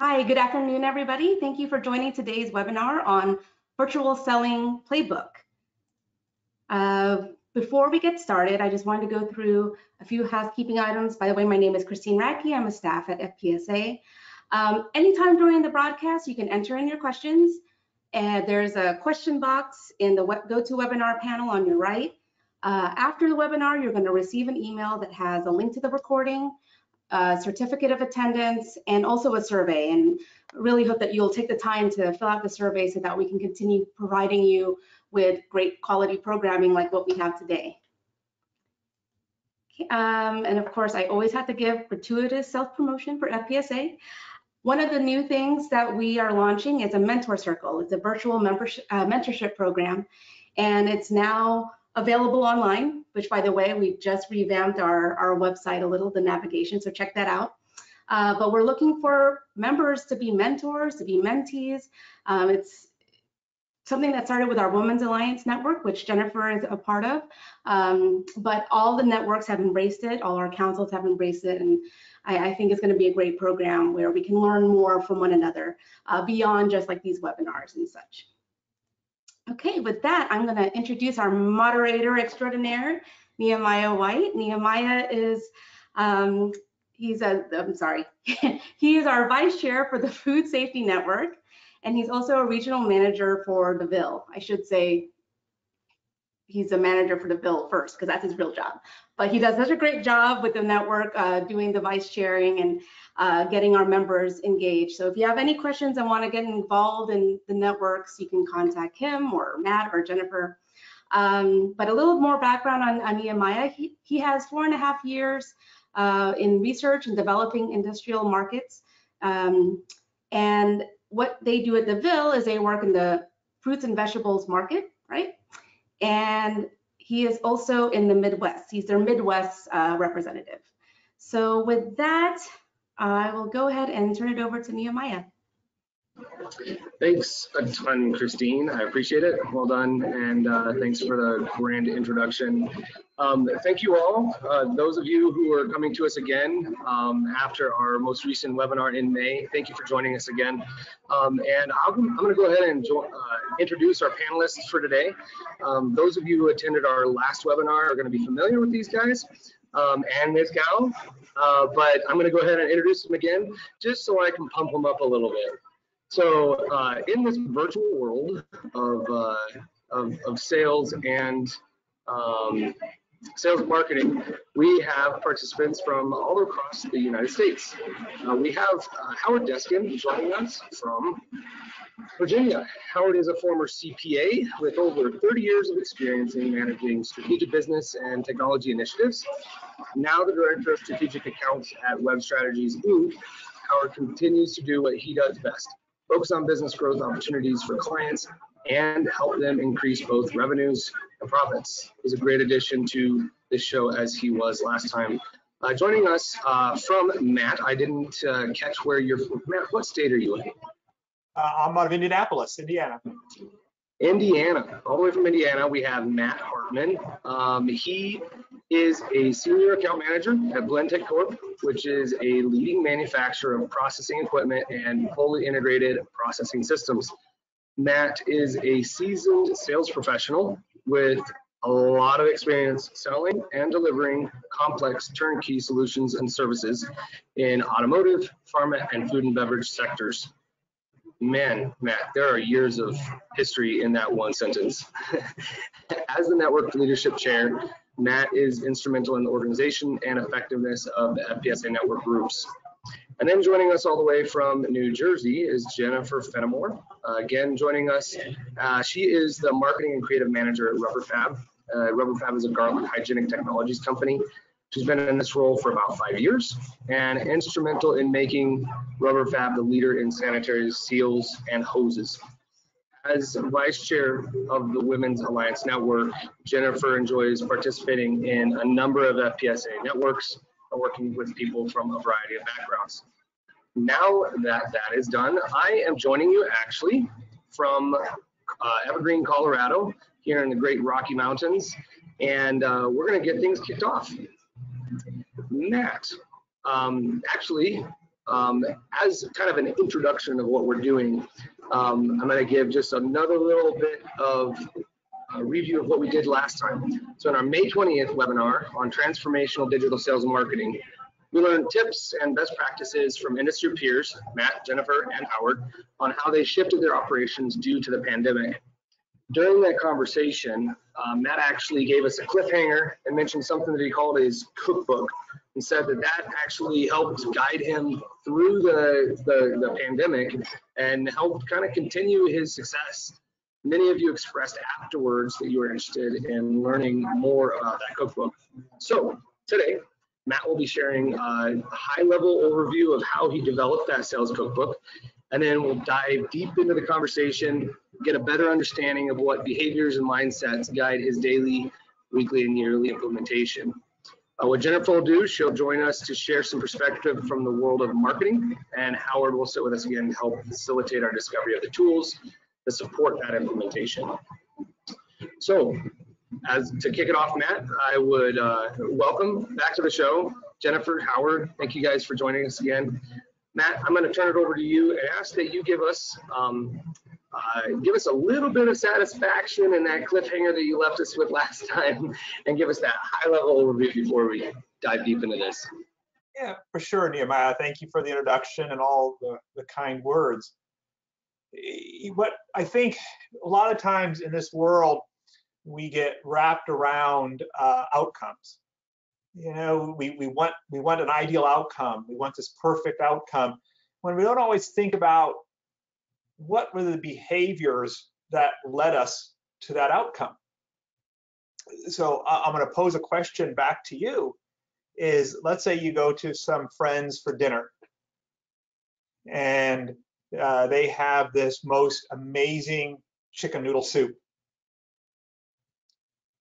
Hi, good afternoon, everybody. Thank you for joining today's webinar on virtual selling playbook. Before we get started, I just wanted to go through a few housekeeping items. By the way, my name is Christine Radke. I'm a staff at FPSA. Anytime during the broadcast, you can enter in your questions. And there's a question box in the GoToWebinar panel on your right. After the webinar, you're going to receive an email that has a link to the recording, a certificate of attendance, and also a survey. And really hope that you'll take the time to fill out the survey so that we can continue providing you with great quality programming like what we have today. And of course, I always have to give gratuitous self-promotion for FPSA. One of the new things that we are launching is a mentor circle. It's a virtual mentorship program, and it's now available online, which, by the way, we've just revamped our website a little, the navigation, so check that out. But we're looking for members to be mentors, to be mentees. It's something that started with our Women's Alliance Network, which Jennifer is a part of, but all the networks have embraced it, all our councils have embraced it, and I think it's going to be a great program where we can learn more from one another beyond just like these webinars and such. Okay, with that, I'm going to introduce our moderator extraordinaire, Nehemiah White. Nehemiah is, he is our vice chair for the Food Safety Network, and he's also a regional manager for the Ville. I should say he's a manager for the Ville first, because that's his real job. But he does such a great job with the network, doing the vice chairing and getting our members engaged. So if you have any questions and want to get involved in the networks, you can contact him or Matt or Jennifer. But a little more background on Nehemiah. He has 4.5 years in research and developing industrial markets. And what they do at the Ville is they work in the fruits and vegetables market, right? And he is also in the Midwest. He's their Midwest representative. So with that, I will go ahead and turn it over to Nehemiah. Thanks a ton, Christine. I appreciate it. Well done, and thanks for the grand introduction. Thank you all, those of you who are coming to us again after our most recent webinar in May. Thank you for joining us again. And I'm going to go ahead and introduce our panelists for today. Those of you who attended our last webinar are going to be familiar with these guys and Ms. Gal, but I'm going to go ahead and introduce them again just so I can pump them up a little bit. So in this virtual world of sales and sales and marketing, we have participants from all across the United States. We have Howard Deskin joining us from Virginia. Howard is a former CPA with over 30 years of experience in managing strategic business and technology initiatives. Now the Director of Strategic Accounts at Web Strategies, Inc., Howard continues to do what he does best: focus on business growth opportunities for clients and help them increase both revenues and profits. He's a great addition to this show, as he was last time. Joining us from Matt, I didn't catch where you're from. Matt, what state are you in? I'm out of Indianapolis, Indiana. Indiana, all the way from Indiana, we have Matt Hartman. He is a senior account manager at Blendtec Corp, which is a leading manufacturer of processing equipment and fully integrated processing systems. Matt is a seasoned sales professional with a lot of experience selling and delivering complex turnkey solutions and services in automotive, pharma, and food and beverage sectors. Man, Matt, there are years of history in that one sentence. As the network leadership chair, Matt is instrumental in the organization and effectiveness of the FPSA network groups. And then joining us all the way from New Jersey is Jennifer Fenimore. Again, joining us, she is the marketing and creative manager at RubberFab. RubberFab is a garment hygienic technologies company. She's been in this role for about 5 years and instrumental in making RubberFab the leader in sanitary seals and hoses. As vice chair of the Women's Alliance Network, Jennifer enjoys participating in a number of FPSA networks, working with people from a variety of backgrounds. Now that that is done, I am joining you actually from Evergreen, Colorado, here in the Great Rocky Mountains, and we're going to get things kicked off. Matt, actually, As kind of an introduction of what we're doing, I'm going to give just another little bit of a review of what we did last time. So in our May 20th webinar on transformational digital sales and marketing, we learned tips and best practices from industry peers, Matt, Jennifer, and Howard, on how they shifted their operations due to the pandemic. During that conversation, Matt actually gave us a cliffhanger and mentioned something that he called his cookbook, and said that that actually helped guide him through the pandemic and helped kind of continue his success. Many of you expressed afterwards that you were interested in learning more about that cookbook. So today, Matt will be sharing a high-level overview of how he developed that sales cookbook, and then we'll dive deep into the conversation, get a better understanding of what behaviors and mindsets guide his daily, weekly, and yearly implementation. What Jennifer will do, she'll join us to share some perspective from the world of marketing, and Howard will sit with us again to help facilitate our discovery of the tools that support that implementation. So, to kick it off, Matt, I would welcome back to the show Jennifer, Howard. Thank you guys for joining us again. Matt, I'm going to turn it over to you and ask that you give us a little bit of satisfaction in that cliffhanger that you left us with last time, and give us that high-level overview before we dive deep into this. Yeah, for sure, Nehemiah. Thank you for the introduction and all the kind words. What I think a lot of times in this world, we get wrapped around outcomes. You know, we want an ideal outcome. We want this perfect outcome, when we don't always think about what were the behaviors that led us to that outcome. So I'm going to pose a question back to you. Is, let's say you go to some friends for dinner, and they have this most amazing chicken noodle soup,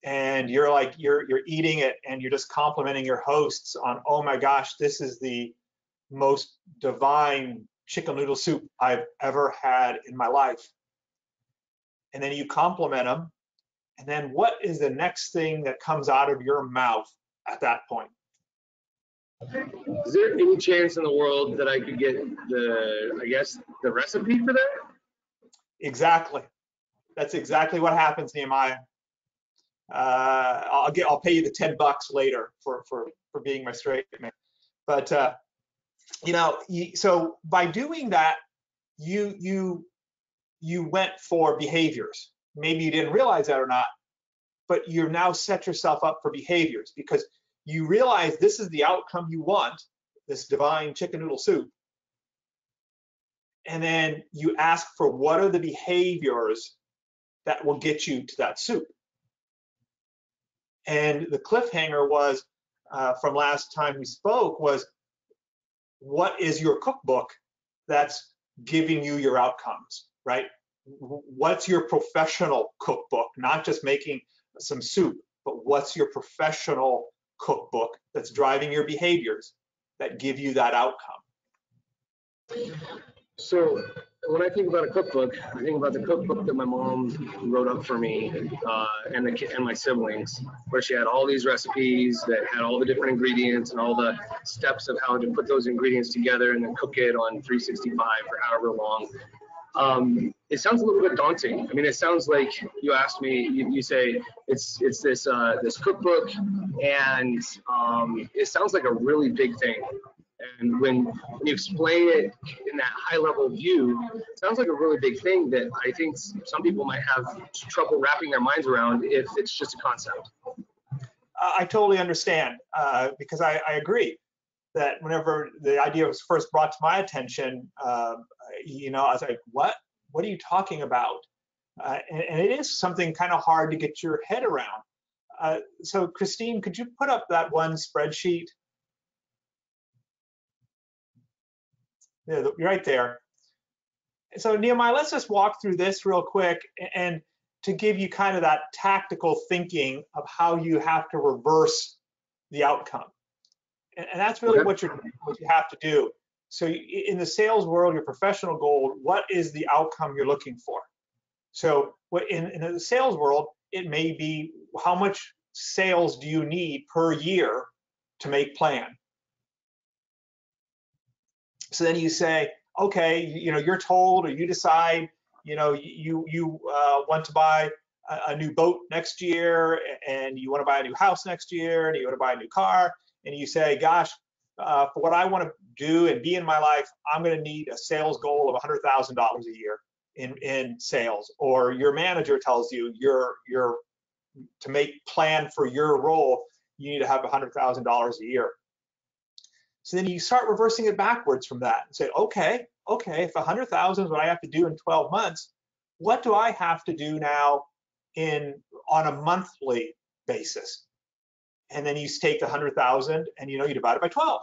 and you're eating it, and you're just complimenting your hosts on, oh my gosh, this is the most divine chicken noodle soup I've ever had in my life. And then you compliment them, and then what is the next thing that comes out of your mouth at that point? Is there any chance in the world that I could get the recipe for that? Exactly. That's exactly what happens, Nehemiah. I'll pay you the $10 later for being my straight man. But so by doing that, you went for behaviors. Maybe you didn't realize that or not, but you've now set yourself up for behaviors, because you realize this is the outcome you want, this divine chicken noodle soup. And then you ask for, what are the behaviors that will get you to that soup? And the cliffhanger was, from last time we spoke, was, what is your cookbook that's giving you your outcomes, right? What's your professional cookbook? Not just making some soup, but what's your professional cookbook that's driving your behaviors that give you that outcome? So when I think about a cookbook, I think about the cookbook that my mom wrote up for me and my siblings, where she had all these recipes that had all the different ingredients and all the steps of how to put those ingredients together and then cook it on 365 for however long. It sounds a little bit daunting. I mean, it sounds like you asked me, you say it's this cookbook, and it sounds like a really big thing. And when you explain it in that high-level view, it sounds like a really big thing that I think some people might have trouble wrapping their minds around if it's just a concept. I totally understand, because I agree that whenever the idea was first brought to my attention, I was like, what are you talking about? And it is something kind of hard to get your head around. So Christine, could you put up that one spreadsheet? Yeah, right there. So Nehemiah, let's just walk through this real quick, and to give you kind of that tactical thinking of how you have to reverse the outcome. And that's really what you have to do. So in the sales world, your professional goal, what is the outcome you're looking for? So in the sales world, it may be, how much sales do you need per year to make plan? So then you say, okay, you're told, or you decide, you want to buy a new boat next year, and you want to buy a new house next year, and you want to buy a new car, and you say, gosh, for what I want to do and be in my life, I'm going to need a sales goal of $100,000 a year in sales. Or your manager tells you you're to make plan for your role, you need to have $100,000 a year. So then you start reversing it backwards from that and say, okay, if 100,000 is what I have to do in 12 months, what do I have to do now on a monthly basis? And then you take the 100,000 and you divide it by 12.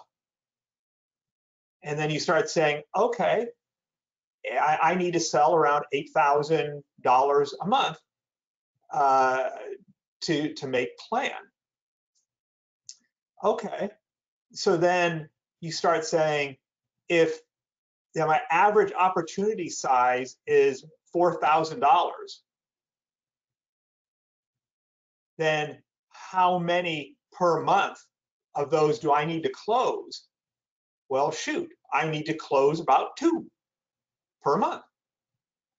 And then you start saying, okay, I need to sell around $8,000 a month to make plan. Okay, so then you start saying, if my average opportunity size is $4,000, then how many per month of those do I need to close? Well, shoot, I need to close about 2 per month.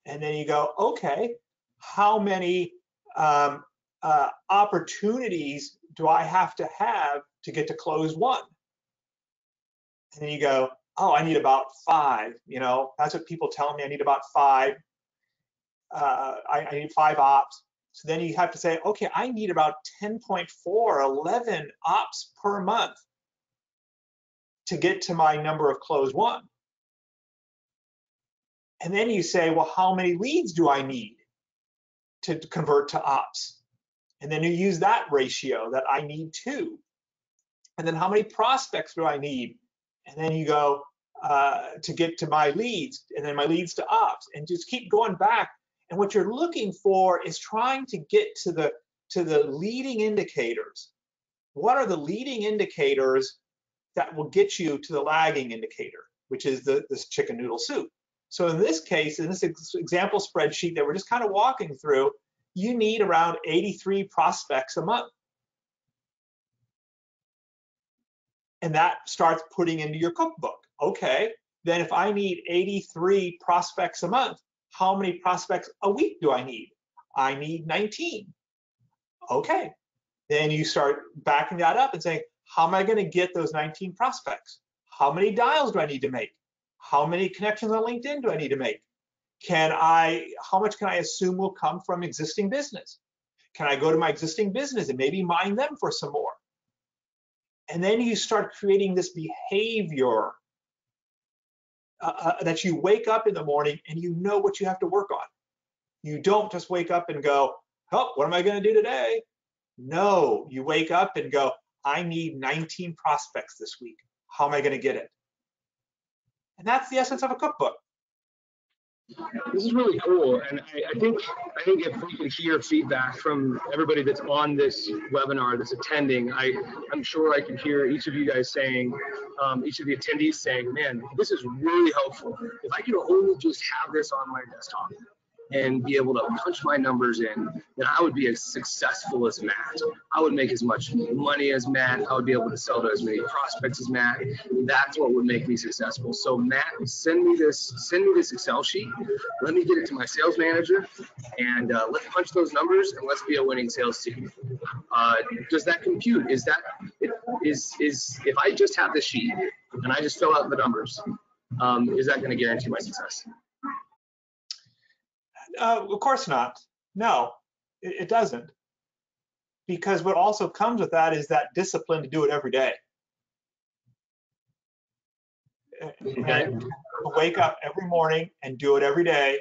And then you go, okay, how many opportunities do I have to get to close 1? And then you go, oh, I need about 5. That's what people tell me. I need about 5. I need 5 ops. So then you have to say, okay, I need about 10.4, 11 ops per month to get to my number of close 1. And then you say, well, how many leads do I need to convert to ops? And then you use that ratio, that I need 2. And then how many prospects do I need? And then you go to get to my leads, and then my leads to ops, and just keep going back. And what you're looking for is trying to get to the leading indicators. What are the leading indicators that will get you to the lagging indicator, which is this chicken noodle soup? So in this case, in this example spreadsheet that we're just kind of walking through, you need around 83 prospects a month. And that starts putting into your cookbook. Okay, then if I need 83 prospects a month, how many prospects a week do I need? I need 19. Okay, then you start backing that up and saying, how am I going to get those 19 prospects? How many dials do I need to make? How many connections on LinkedIn do I need to make? How much can I assume will come from existing business? Can I go to my existing business and maybe mine them for some more? And then you start creating this behavior that you wake up in the morning and you know what you have to work on. You don't just wake up and go, oh, what am I going to do today? No, you wake up and go, I need 19 prospects this week. How am I going to get it? And that's the essence of a cookbook. This is really cool, and I think if we could hear feedback from everybody that's on this webinar, that's attending, I'm sure I can hear each of you guys saying, each of the attendees saying, man, this is really helpful. If I could only just have this on my desktop and be able to punch my numbers in, then I would be as successful as Matt. I would make as much money as Matt. I would be able to sell to as many prospects as Matt. That's what would make me successful. So Matt, send me this Excel sheet. Let me get it to my sales manager, and let's punch those numbers, and let's be a winning sales team. Does that compute? Is if I just have this sheet and I just fill out the numbers, is that going to guarantee my success? Of course not. No, it doesn't. Because what also comes with that is that discipline to do it every day. Okay. And to wake up every morning and do it every day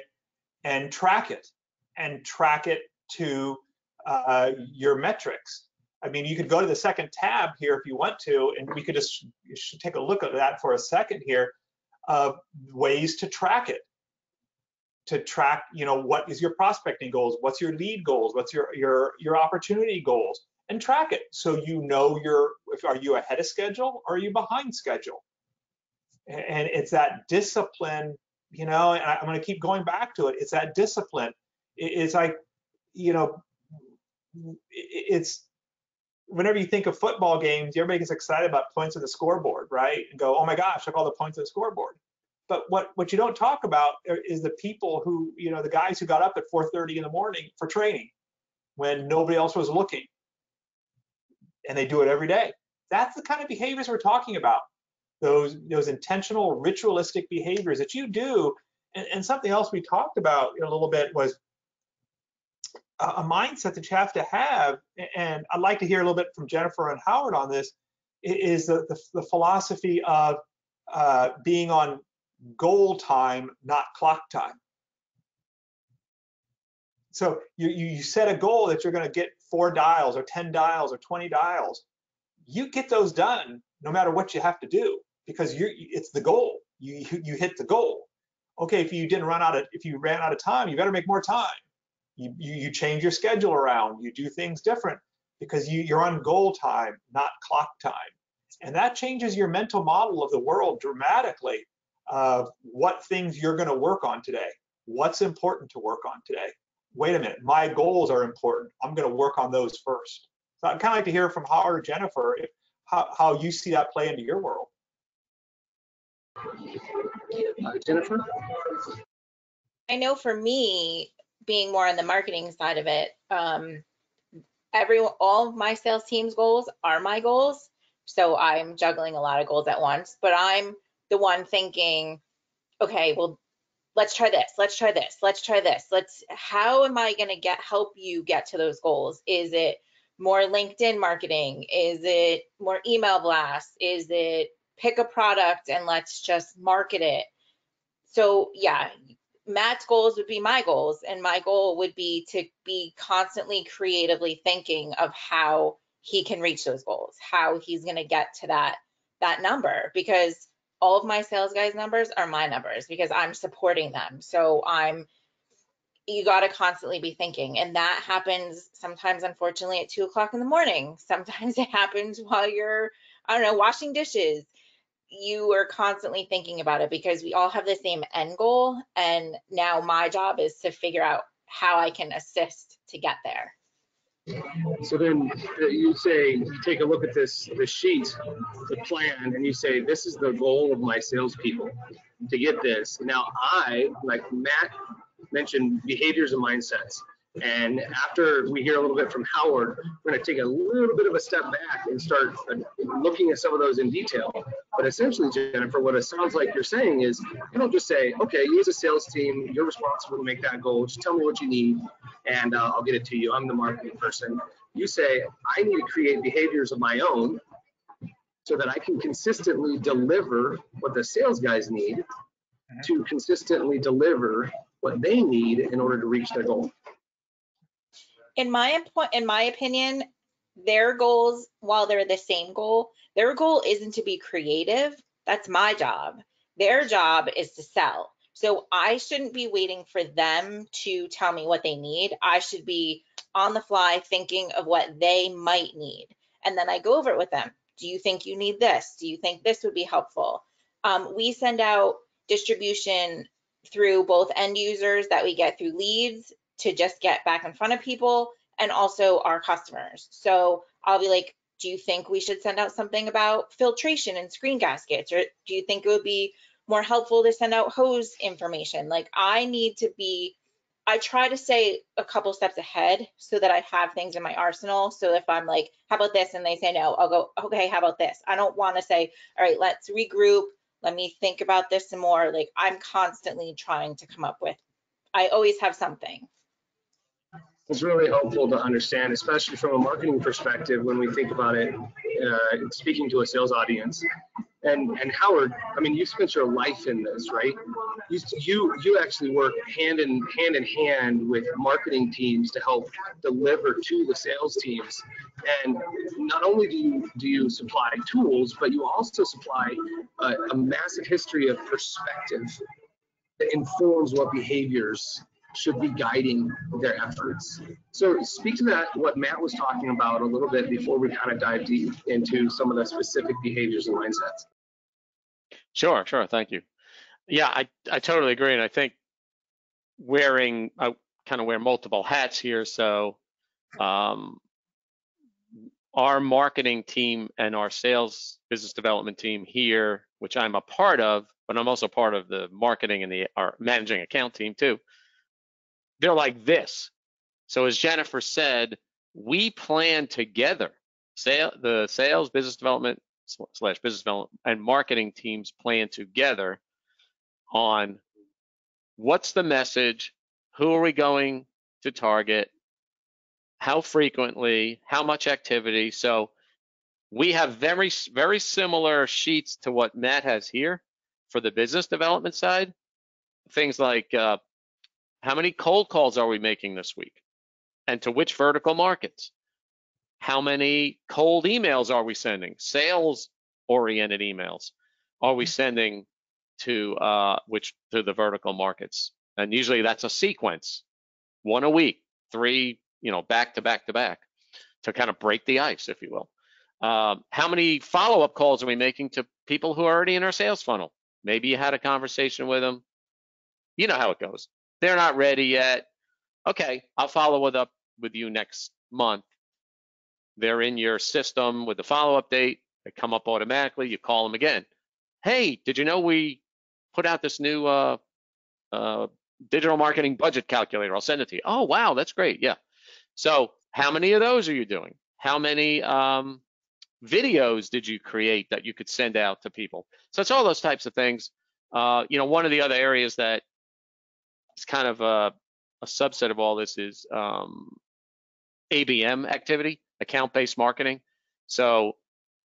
and track it to your metrics. I mean, you could go to the second tab here if you want to, and we could you should take a look at that for a second here, of ways to track it. To track, what is your prospecting goals? What's your lead goals? What's your opportunity goals? And track it so you know are you ahead of schedule or are you behind schedule? And it's that discipline, and I'm going to keep going back to it. It's that discipline. It's like, it's whenever you think of football games, everybody gets excited about points on the scoreboard, right? And go, oh my gosh, look all the points on the scoreboard. But what you don't talk about is the people who, the guys who got up at 4:30 in the morning for training when nobody else was looking. And they do it every day. That's the kind of behaviors we're talking about. Those intentional ritualistic behaviors that you do. And something else we talked about a little bit was a mindset that you have to have, and I'd like to hear a little bit from Jennifer and Howard on this, is the philosophy of being on goal time, not clock time. So you set a goal that you're going to get 4 dials or 10 dials or 20 dials. You get those done no matter what you have to do, because it's the goal. You hit the goal. Okay, if you ran out of time, you better make more time. You change your schedule around, you do things different because you're on goal time, not clock time. And that changes your mental model of the world dramatically of what things you're going to work on today. What's important to work on today? Wait a minute, my goals are important. I'm going to work on those first. So I'd kind of like to hear from Howard or Jennifer how you see that play into your world. Jennifer? I know for me, being more on the marketing side of it, all of my sales team's goals are my goals. So I'm juggling a lot of goals at once, but I'm the one thinking, okay, well, let's try this, let's try this, let's try this. How am I going to help you get to those goals? Is it more LinkedIn marketing? Is it more email blasts? Is it pick a product and let's just market it? So yeah, Matt's goals would be my goals, and my goal would be to be constantly creatively thinking of how he can reach those goals, how he's going to get to that number, because all of my sales guys' numbers are my numbers because I'm supporting them. So you got to constantly be thinking, and that happens sometimes, unfortunately, at 2 o'clock in the morning. Sometimes it happens while you're, I don't know, washing dishes. You are constantly thinking about it because we all have the same end goal. And now my job is to figure out how I can assist to get there. So then you take a look at the sheet, the plan, and you say, this is the goal of my salespeople to get this. Now like Matt mentioned, behaviors and mindsets. And after we hear a little bit from Howard, we're going to take a little bit of a step back and start looking at some of those in detail. But essentially, Jennifer, what it sounds like you're saying is, you don't just say, okay, you as a sales team, you're responsible to make that goal. Just tell me what you need, and I'll get it to you. I'm the marketing person. You say, I need to create behaviors of my own so that I can consistently deliver what the sales guys need to consistently deliver what they need in order to reach their goal. In my opinion, their goals, while they're the same goal, their goal isn't to be creative. That's my job. Their job is to sell. So I shouldn't be waiting for them to tell me what they need. I should be on the fly thinking of what they might need. And then I go over it with them. Do you think you need this? Do you think this would be helpful? We send out distribution through both end users that we get through leads to just get back in front of people, and also our customers. So I'll be like, do you think we should send out something about filtration and screen gaskets? Or do you think it would be more helpful to send out hose information? Like I try to stay a couple steps ahead so that I have things in my arsenal. So if I'm like, how about this? And they say no, I'll go, okay, how about this? I don't want to say, all right, let's regroup. Let me think about this some more. Like I'm constantly trying to come up with, I always have something. It's really helpful to understand, especially from a marketing perspective, when we think about it, speaking to a sales audience. And Howard, I mean, you spent your life in this, right? You actually work hand in hand with marketing teams to help deliver to the sales teams. And not only do you supply tools, but you also supply a massive history of perspective that informs what behaviors should be guiding their efforts. So speak to that, what Matt was talking about a little bit before we kind of dive deep into some of the specific behaviors and mindsets. Sure, thank you. Yeah, I totally agree. And I think I kind of wear multiple hats here. So our marketing team and our sales business development team here, which I'm a part of, but I'm also part of the marketing and our managing account team too. They're like this. So as Jennifer said, we plan together. The sales, business development / business development and marketing teams plan together on what's the message, who are we going to target, how frequently, how much activity. So we have very, very similar sheets to what Matt has here for the business development side. Things like how many cold calls are we making this week, and to which vertical markets? How many cold emails are we sending? Sales-oriented emails are we sending to the vertical markets? And usually that's a sequence, 1 a week, 3, back to back to back, to kind of break the ice, if you will. How many follow-up calls are we making to people who are already in our sales funnel? Maybe you had a conversation with them. You know how it goes. They're not ready yet. Okay, I'll follow up with you next month. They're in your system with the follow-up date. They come up automatically. You call them again. Hey, did you know we put out this new digital marketing budget calculator? I'll send it to you. Oh, wow, that's great. Yeah. So how many of those are you doing? How many videos did you create that you could send out to people? So it's all those types of things. One of the other areas that is kind of a subset of all this is ABM activity, account-based marketing. So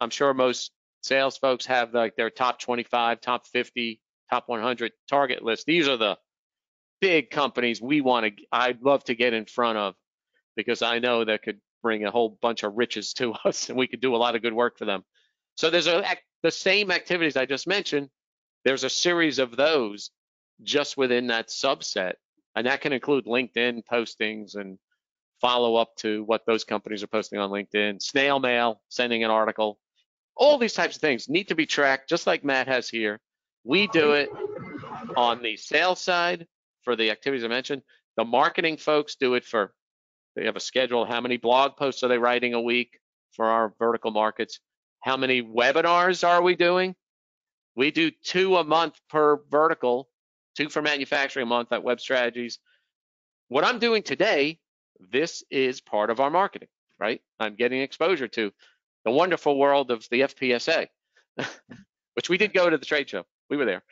I'm sure most sales folks have like their top 25, top 50, top 100 target list. These are the big companies I'd love to get in front of, because I know that could bring a whole bunch of riches to us and we could do a lot of good work for them. So there's the same activities I just mentioned. There's a series of those just within that subset, and that can include LinkedIn postings and follow up to what those companies are posting on LinkedIn, snail mail, sending an article. All these types of things need to be tracked, just like Matt has here. We do it on the sales side for the activities I mentioned. The marketing folks do it they have a schedule. How many blog posts are they writing a week for our vertical markets? How many webinars are we doing? We do 2 a month per vertical, 2 for manufacturing a month at Web Strategies. What I'm doing today, this is part of our marketing, right? I'm getting exposure to the wonderful world of the FPSA, which we did go to the trade show. We were there.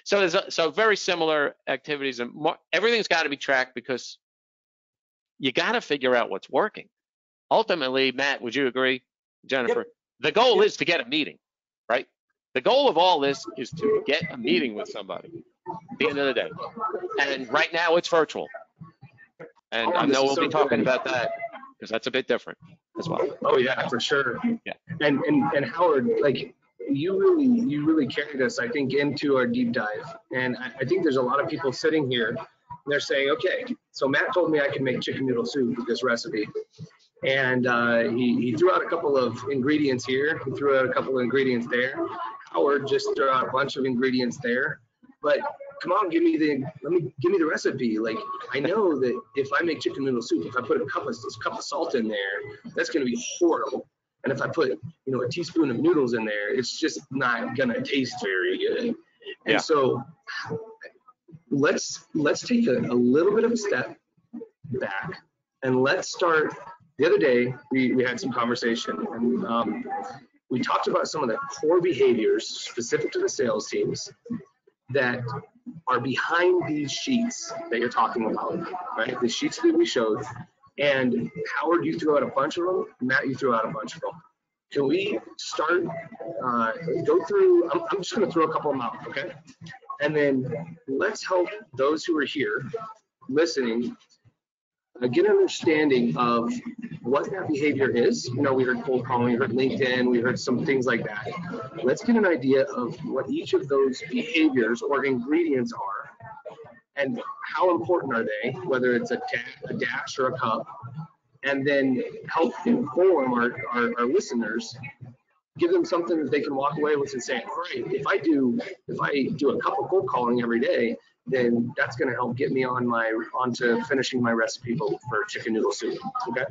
So very similar activities, and everything's got to be tracked because you got to figure out what's working. Ultimately, Matt, would you agree, Jennifer? Yep. The goal is to get a meeting, right? The goal of all this is to get a meeting with somebody at the end of the day. And right now it's virtual. And I know we'll be talking about that because that's a bit different as well. Oh yeah, for sure. Yeah. And Howard, like you really carried us, I think, into our deep dive. And I think there's a lot of people sitting here and they're saying, okay, so Matt told me I can make chicken noodle soup with this recipe. And he threw out a couple of ingredients here. He threw out a couple of ingredients there. Howard just threw out a bunch of ingredients there. But come on, give me the recipe. Like, I know that if I make chicken noodle soup, if I put a cup of salt in there, that's going to be horrible. And if I put, a teaspoon of noodles in there, it's just not going to taste very good. And so let's take a little bit of a step back and let's start. The other day, we had some conversation, and we talked about some of the core behaviors specific to the sales teams that are behind these sheets that you're talking about, right? The sheets that we showed. And Howard, you threw out a bunch of them. Matt, you threw out a bunch of them. Can we start, go through, I'm just going to throw a couple of them out, okay? And then let's help those who are here listening get an understanding of what that behavior is. We heard cold calling, we heard LinkedIn, we heard some things like that. Let's get an idea of what each of those behaviors or ingredients are and how important are they, whether it's a dash or a cup, and then help inform our listeners, give them something that they can walk away with and say, all right, if I do a cup of cold calling every day, then that's going to help get me onto finishing my recipe for chicken noodle soup. Okay,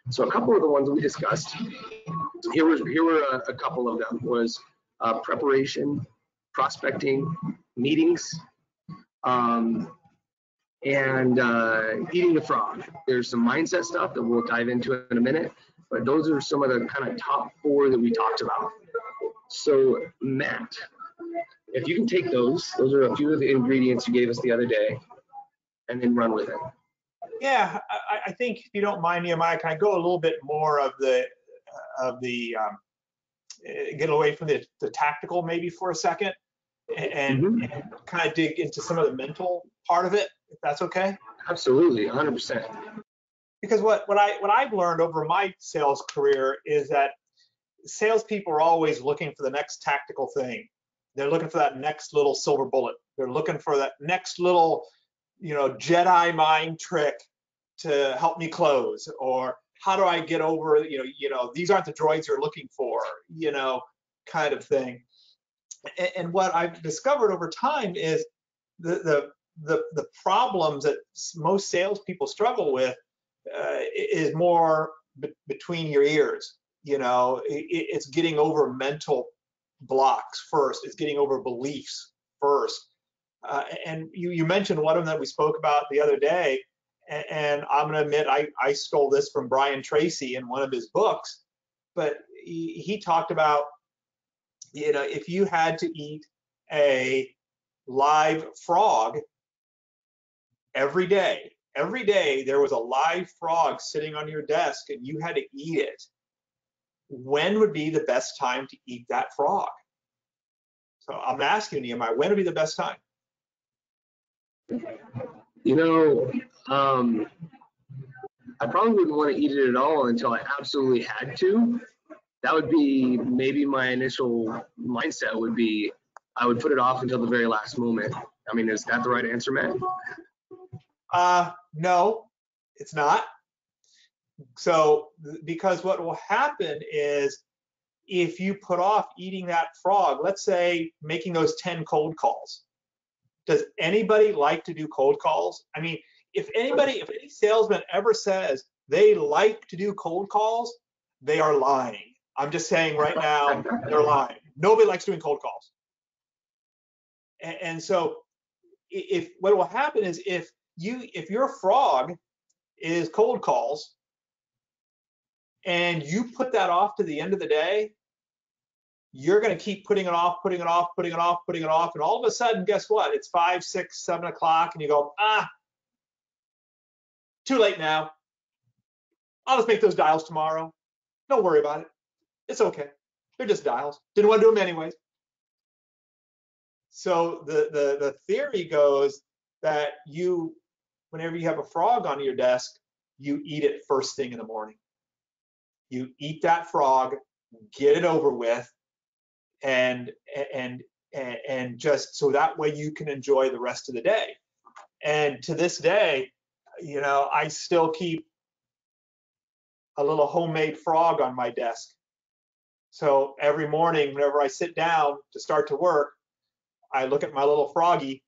so a couple of the ones we discussed here were a couple of them was preparation, prospecting, meetings, and eating the frog. There's some mindset stuff that we'll dive into in a minute, but those are some of the kind of top 4 that we talked about. So Matt, if you can take those are a few of the ingredients you gave us the other day, and then run with it. Yeah, I think if you don't mind, Nehemiah, can I go a little bit more of the get away from the tactical maybe for a second, and kind of dig into some of the mental part of it, if that's okay? Absolutely, 100%. Because what I've learned over my sales career is that salespeople are always looking for the next tactical thing. They're looking for that next little silver bullet. They're looking for that next little, Jedi mind trick to help me close, or how do I get over, these aren't the droids you're looking for, kind of thing. And what I've discovered over time is the problems that most salespeople struggle with is more between your ears. It's getting over mental blocks first. It's getting over beliefs first. And you mentioned one of them that we spoke about the other day, and I'm going to admit I stole this from Brian Tracy in one of his books, but he talked about, if you had to eat a live frog every day there was a live frog sitting on your desk and you had to eat it, when would be the best time to eat that frog? So I'm asking you, Nehemiah, when would be the best time? I probably wouldn't want to eat it at all until I absolutely had to. That would be maybe my initial mindset would be I would put it off until the very last moment. I mean, is that the right answer, Matt? No, it's not. So, because what will happen is if you put off eating that frog, let's say making those 10 cold calls. Does anybody like to do cold calls? I mean, if any salesman ever says they like to do cold calls, they are lying. I'm just saying right now, they're lying. Nobody likes doing cold calls. And so if what will happen is if your frog is cold calls and you put that off to the end of the day, you're going to keep putting it off, and all of a sudden, guess what? It's 5, 6, 7 o'clock, and you go, too late now. I'll just make those dials tomorrow. Don't worry about it. It's okay. They're just dials. Didn't want to do them anyways. So the theory goes that whenever you have a frog on your desk, you eat it first thing in the morning. You eat that frog, get it over with, and just so that way you can enjoy the rest of the day. And to this day, I still keep a little homemade frog on my desk. So every morning, whenever I sit down to start to work, I look at my little froggy,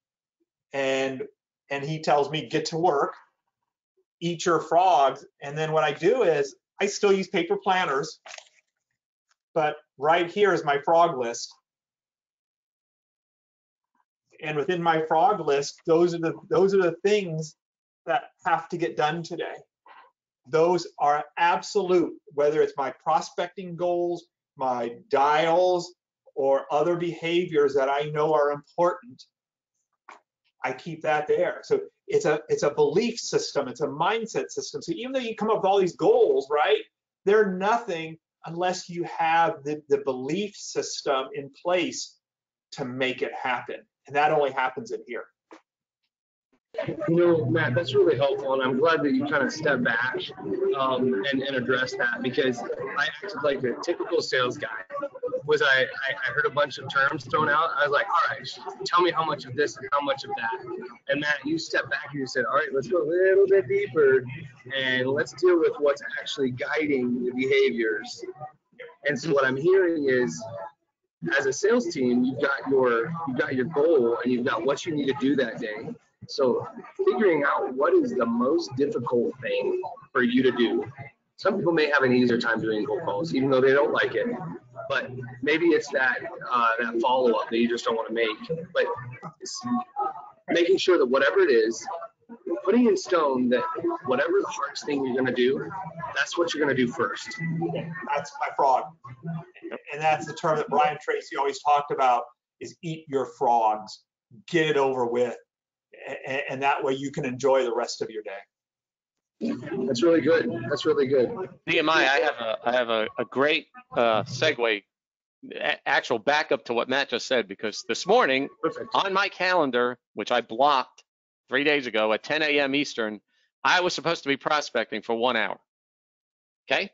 and he tells me, get to work, eat your frogs. And then what I do is I still use paper planners, but right here is my frog list. And within my frog list, those are the things that have to get done today. Those are absolute, whether it's my prospecting goals, my dials, or other behaviors that I know are important, I keep that there. So it's a belief system, it's a mindset system. So even though you come up with all these goals, right, they're nothing unless you have the belief system in place to make it happen. And that only happens in here. Matt, that's really helpful, and I'm glad that you kind of stepped back and addressed that, because I acted like a typical sales guy. I heard a bunch of terms thrown out. I was like, all right, tell me how much of this and how much of that. And Matt, you stepped back and you said, all right, let's go a little bit deeper and let's deal with what's actually guiding the behaviors. And so what I'm hearing is as a sales team, you've got your goal and you've got what you need to do that day. So figuring out what is the most difficult thing for you to do. Some people may have an easier time doing cold calls, even though they don't like it. But maybe it's that that follow-up that you just don't want to make. But it's making sure that whatever it is, putting in stone that whatever the hardest thing you're going to do, that's what you're going to do first. That's my frog. And that's the term that Brian Tracy always talked about, is eat your frogs, get it over with. And that way you can enjoy the rest of your day. That's really good. That's really good. Nehemiah, I have a great segue, actual backup to what Matt just said, because this morning on my calendar, which I blocked 3 days ago at 10 a.m. Eastern, I was supposed to be prospecting for 1 hour. Okay.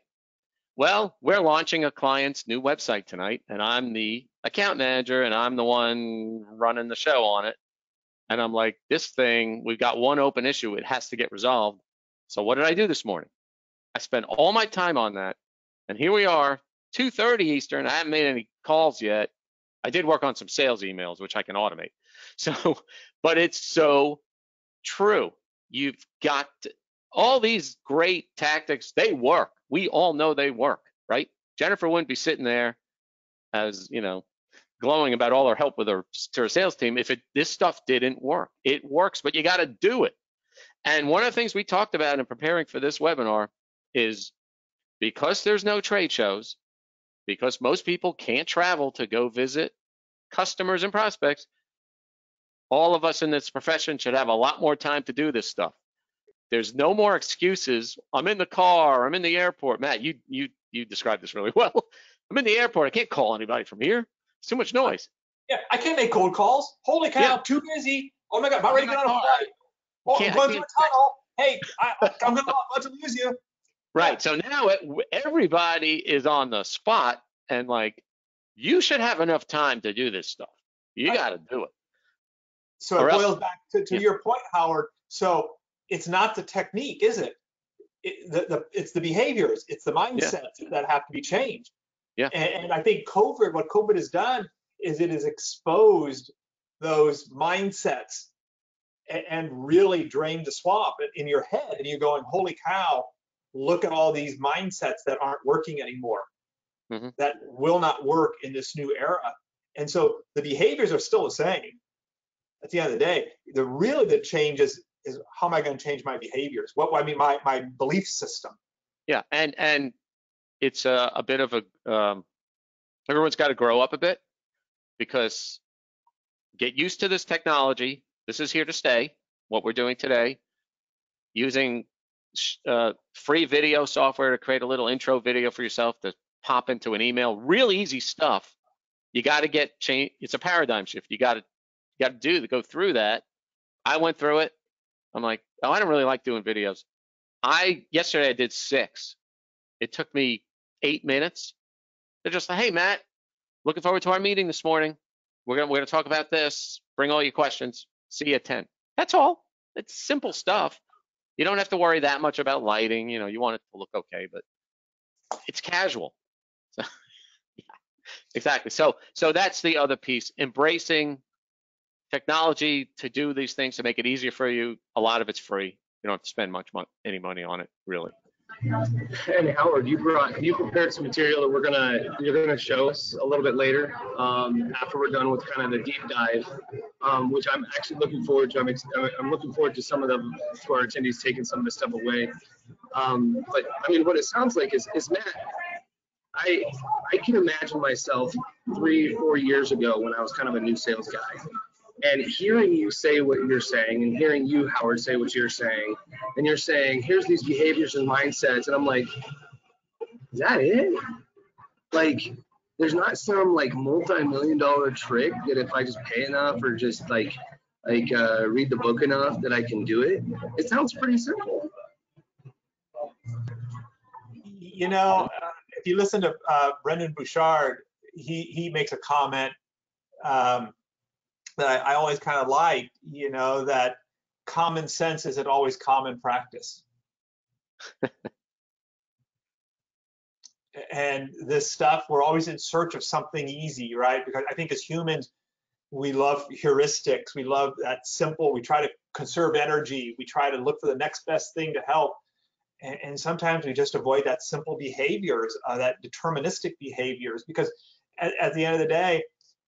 Well, we're launching a client's new website tonight, and I'm the account manager, and I'm the one running the show on it. And I'm like, this thing, we've got one open issue. It has to get resolved. So what did I do this morning? I spent all my time on that. And here we are, 2:30 Eastern. I haven't made any calls yet. I did work on some sales emails, which I can automate. So, but it's so true. You've got all these great tactics. They work. We all know they work, right? Jennifer wouldn't be sitting there as, glowing about all her help with her sales team if this stuff didn't work. It works, but you got to do it. And one of the things we talked about in preparing for this webinar is, because there's no trade shows, because most people can't travel to go visit customers and prospects, all of us in this profession should have a lot more time to do this stuff. There's no more excuses. I'm in the car, I'm in the airport. Matt, you described this really well. I'm in the airport, I can't call anybody from here. It's too much noise. Yeah, I can't make cold calls. Holy cow, yeah. Too busy. Oh my God, about ready to get on a flight. Oh, I'm going through a tunnel. Hey, I'm about to lose you. Right, so now everybody is on the spot, and like, you should have enough time to do this stuff. You got to do it. So it boils back to your point, Howard. So it's not the technique, is it? It's the behaviors, it's the mindsets that have to be changed. Yeah. And I think what COVID has done is it has exposed those mindsets and really drained the swamp in your head. And you're going, holy cow, look at all these mindsets that aren't working anymore, that will not work in this new era. And so the behaviors are still the same. At the end of the day, the change is how am I going to change my behaviors? My belief system. Yeah, and it's a bit of everyone's got to grow up a bit, because get used to this technology. This is here to stay. What we're doing today, using free video software to create a little intro video for yourself to pop into an email. Really easy stuff. You got to get change. It's a paradigm shift. You got to go through that. I went through it. I'm like, oh, I don't really like doing videos. Yesterday I did 6. It took me 8 minutes. They're just like, hey, Matt, looking forward to our meeting this morning. We're gonna talk about this. Bring all your questions. See you at 10. That's all. It's simple stuff. You don't have to worry that much about lighting. You want it to look okay, but it's casual. So, yeah, exactly. So that's the other piece. Embracing technology to do these things, to make it easier for you. A lot of it's free. You don't have to spend any money on it, really. And Howard, you prepared some material that you're gonna show us a little bit later, after we're done with kind of the deep dive, which I'm actually looking forward to. I'm looking forward to to our attendees taking some of this stuff away. But I mean, what it sounds like is Matt, I can imagine myself 3-4 years ago when I was kind of a new sales guy, and hearing you say what you're saying, and hearing you, Howard, say what you're saying, and you're saying, here's these behaviors and mindsets, and I'm like, is that it? Like, there's not some like multi-million-dollar trick that if I just pay enough or just like read the book enough that I can do it? It sounds pretty simple. If you listen to Brendan Bouchard, he makes a comment that I always kind of like, that common sense isn't always common practice. And this stuff, we're always in search of something easy, right? Because I think as humans, we love heuristics. We love that simple. We try to conserve energy. We try to look for the next best thing to help. And sometimes we just avoid that simple behaviors, that deterministic behaviors, because at the end of the day,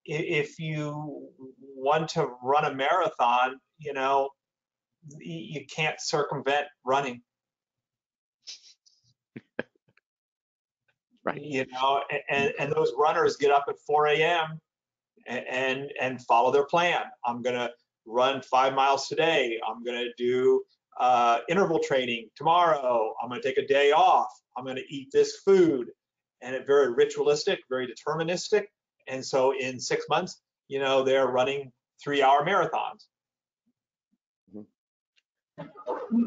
if you want to run a marathon, you can't circumvent running. Right. And those runners get up at 4 a.m. and follow their plan. I'm gonna run 5 miles today. I'm gonna do interval training tomorrow. I'm gonna take a day off. I'm gonna eat this food, and it's very ritualistic, very deterministic. And so in 6 months, they're running 3-hour marathons.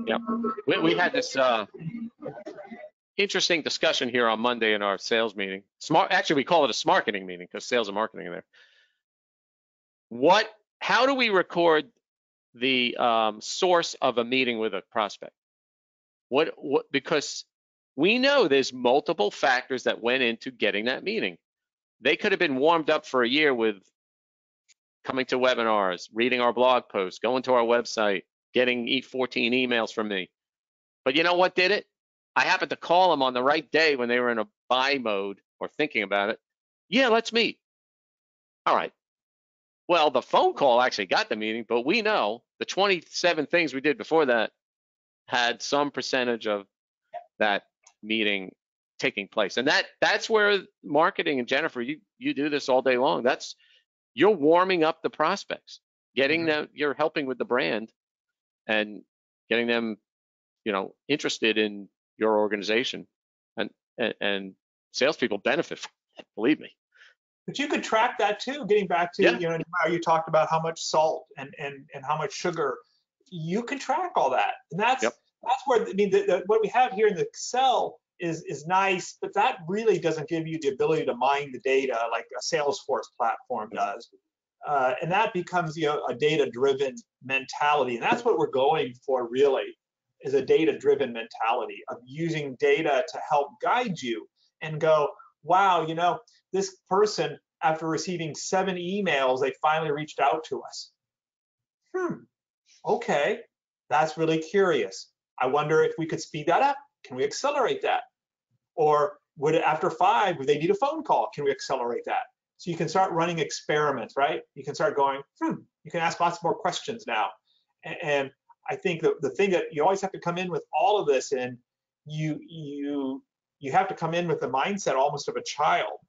Yep. We had this interesting discussion here on Monday in our sales meeting. Actually, we call it a smarketing meeting because sales and marketing are there. How do we record the source of a meeting with a prospect? Because we know there's multiple factors that went into getting that meeting. They could have been warmed up for a year with coming to webinars, reading our blog posts, going to our website, getting 14 emails from me. But you know what did it? I happened to call them on the right day when they were in a buy mode or thinking about it. Yeah, let's meet. All right. Well, the phone call actually got the meeting, but we know the 27 things we did before that had some percentage of that meeting taking place. And that's where marketing, and Jennifer, you do this all day long. You're warming up the prospects, getting them, you're helping with the brand and getting them, interested in your organization, and salespeople benefit from it, believe me. But you could track that too, getting back to, you talked about how much salt and how much sugar. You can track all that. And that's where, what we have here in the Excel is nice, but that really doesn't give you the ability to mine the data like a Salesforce platform does. And that becomes, a data-driven mentality. And that's what we're going for, really, is a data-driven mentality of using data to help guide you and go, wow, this person, after receiving 7 emails, they finally reached out to us. Okay, that's really curious. I wonder if we could speed that up. Can we accelerate that? Or after 5, would they need a phone call? Can we accelerate that? So you can start running experiments, right? You can start going, you can ask lots more questions now. And I think the thing that you always have to come in with all of this, and you have to come in with the mindset almost of a child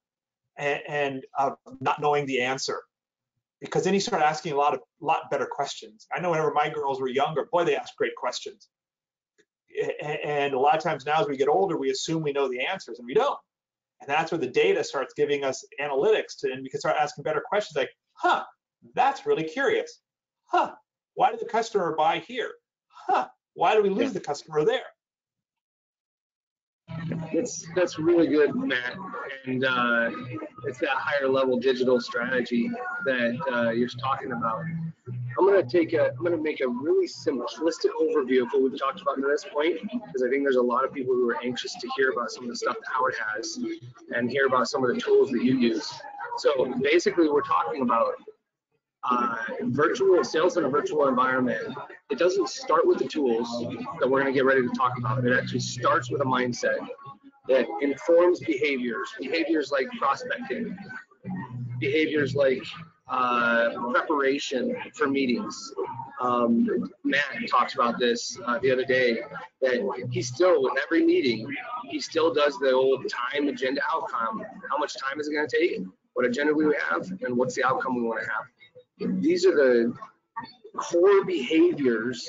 and of not knowing the answer, because then you start asking a lot better questions. I know whenever my girls were younger, boy, they asked great questions. And a lot of times now as we get older, we assume we know the answers, and we don't. And that's where the data starts giving us analytics, and we can start asking better questions like, that's really curious. Why did the customer buy here? Why did we lose the customer there? That's really good, Matt. And it's that higher level digital strategy that you're talking about. I'm going to make a really simplistic overview of what we've talked about to this point, because I think there's a lot of people who are anxious to hear about some of the stuff that Howard has and hear about some of the tools that you use. So basically, we're talking about virtual sales in a virtual environment. It doesn't start with the tools that we're going to get ready to talk about. It actually starts with a mindset that informs behaviors like prospecting, behaviors like preparation for meetings. Matt talked about this the other day, that he still, with every meeting, he still does the old time, agenda, outcome. How much time is it going to take? What agenda we have, and what's the outcome we want to have? These are the core behaviors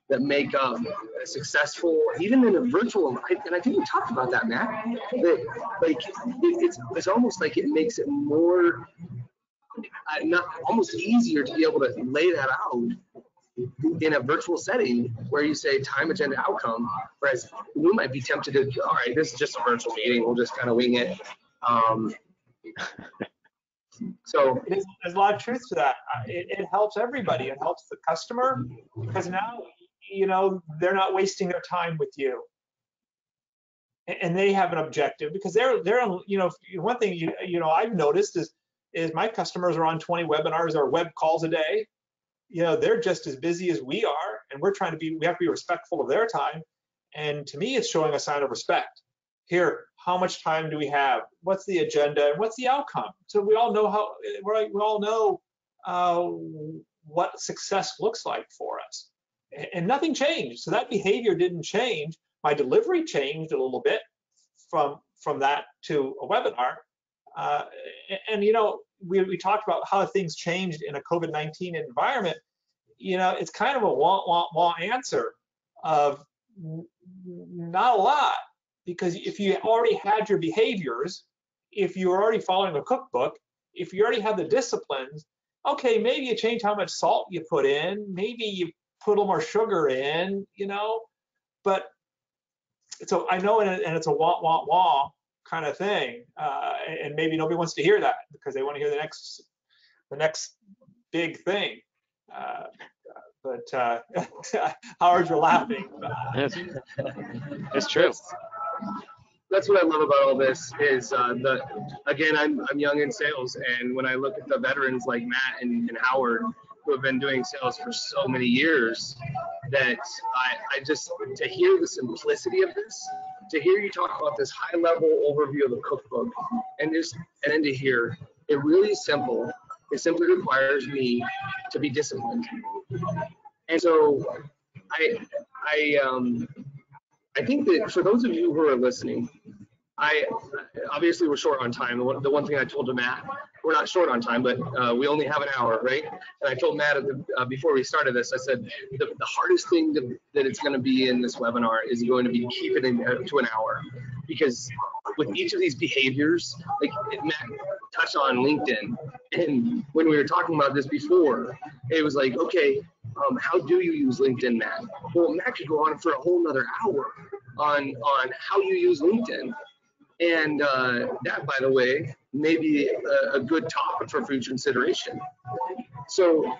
that make up a successful, even in a virtual, and I think we talked about that, Matt. It's almost like it makes it more, not almost easier to be able to lay that out in a virtual setting where you say time, agenda, outcome, whereas we might be tempted to, all right, this is just a virtual meeting, we'll just kind of wing it. So there's a lot of truth to that. It helps everybody. It helps the customer, because now, they're not wasting their time with you. and they have an objective because they're one thing I've noticed is my customers are on 20 webinars or web calls a day. They're just as busy as we are, and we have to be respectful of their time. And to me, it's showing a sign of respect. Here, how much time do we have? What's the agenda and what's the outcome? So we all know what success looks like for us. And nothing changed. So that behavior didn't change. My delivery changed a little bit from that to a webinar. We talked about how things changed in a COVID-19 environment. It's kind of a wah answer of not a lot, because if you already had your behaviors, if you were already following a cookbook, if you already have the disciplines, okay, maybe you change how much salt you put in, maybe you put a little more sugar in, but so I know, and it's a wah kind of thing, and maybe nobody wants to hear that because they want to hear the next big thing. But Howard, you're laughing. It's true. That's what I love about all this is again, I'm young in sales, and when I look at the veterans like Matt and Howard who have been doing sales for so many years, that I just, to hear the simplicity of this, to hear you talk about this high level overview of the cookbook, and then to hear it really simple. It simply requires me to be disciplined. And so I think that for those of you who are listening, obviously we're short on time. The one thing I told to Matt, we're not short on time, but we only have an hour, right? And I told Matt before we started this, I said the hardest thing that it's going to be in this webinar is going to be keeping it to an hour, because with each of these behaviors, like Matt touched on LinkedIn, and when we were talking about this before, it was like, okay, how do you use LinkedIn, Matt? Well, Matt could go on for a whole nother hour on how you use LinkedIn. And that, by the way, may be a good topic for future consideration. So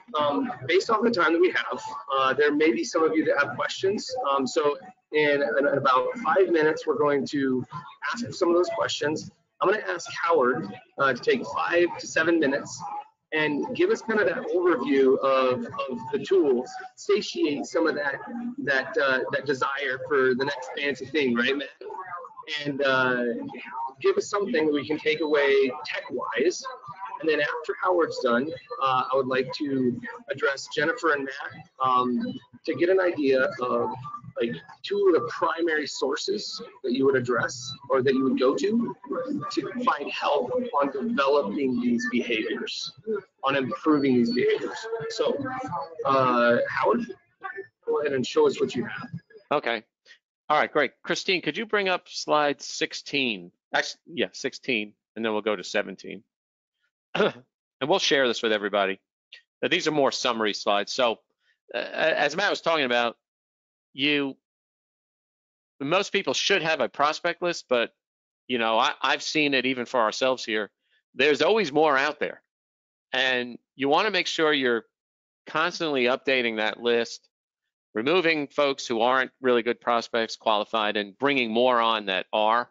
based off the time that we have, there may be some of you that have questions. So in about 5 minutes, we're going to ask some of those questions. I'm going to ask Howard to take 5 to 7 minutes and give us kind of that overview of the tools, satiate some of that desire for the next fancy thing, right, Matt? And give us something that we can take away tech-wise. And then after Howard's done, I would like to address Jennifer and Matt to get an idea of like 2 of the primary sources that you would address or that you would go to find help on developing these behaviors, on improving these behaviors. So Howard, go ahead and show us what you have. Okay. All right, great. Christine, could you bring up slide 16? Actually, yeah, 16, and then we'll go to 17. And we'll share this with everybody. Now, these are more summary slides. So as Matt was talking about, most people should have a prospect list, but I've seen it even for ourselves here. There's always more out there. And you want to make sure you're constantly updating that list, removing folks who aren't really good prospects, qualified, and bringing more on that are,